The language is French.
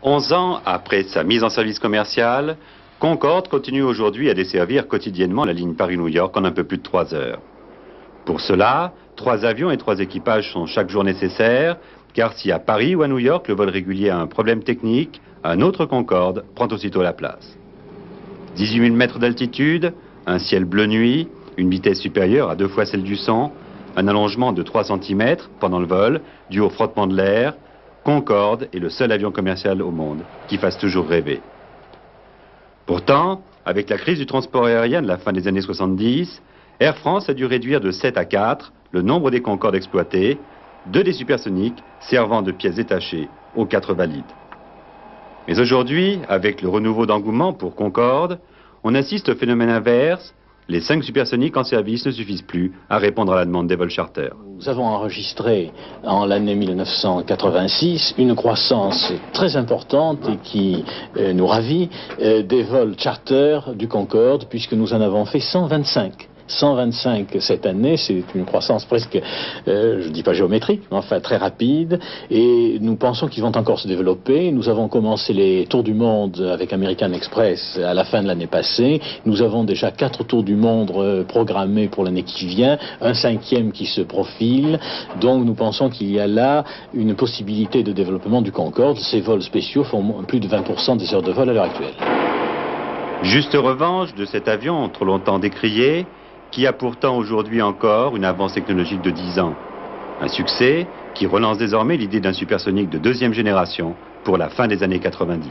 11 ans après sa mise en service commercial, Concorde continue aujourd'hui à desservir quotidiennement la ligne Paris-New York en un peu plus de 3 heures. Pour cela, 3 avions et 3 équipages sont chaque jour nécessaires, car si à Paris ou à New York le vol régulier a un problème technique, un autre Concorde prend aussitôt la place. 18 000 mètres d'altitude, un ciel bleu nuit, une vitesse supérieure à 2 fois celle du son, un allongement de 3 cm pendant le vol, dû au frottement de l'air, Concorde est le seul avion commercial au monde qui fasse toujours rêver. Pourtant, avec la crise du transport aérien de la fin des années 70, Air France a dû réduire de 7 à 4 le nombre des Concorde exploités, 2 des supersoniques servant de pièces détachées aux 4 valides. Mais aujourd'hui, avec le renouveau d'engouement pour Concorde, on assiste au phénomène inverse. Les 5 supersoniques en service ne suffisent plus à répondre à la demande des vols charter. Nous avons enregistré en l'année 1986 une croissance très importante et qui nous ravit des vols charter du Concorde, puisque nous en avons fait 125. 125 cette année, c'est une croissance presque, je ne dis pas géométrique, mais enfin très rapide, et nous pensons qu'ils vont encore se développer. Nous avons commencé les tours du monde avec American Express à la fin de l'année passée. Nous avons déjà 4 tours du monde programmés pour l'année qui vient, un 5e qui se profile, donc nous pensons qu'il y a là une possibilité de développement du Concorde. Ces vols spéciaux font plus de 20% des heures de vol à l'heure actuelle. Juste revanche de cet avion trop longtemps décrié, qui a pourtant aujourd'hui encore une avance technologique de 10 ans. Un succès qui relance désormais l'idée d'un supersonique de 2e génération pour la fin des années 90.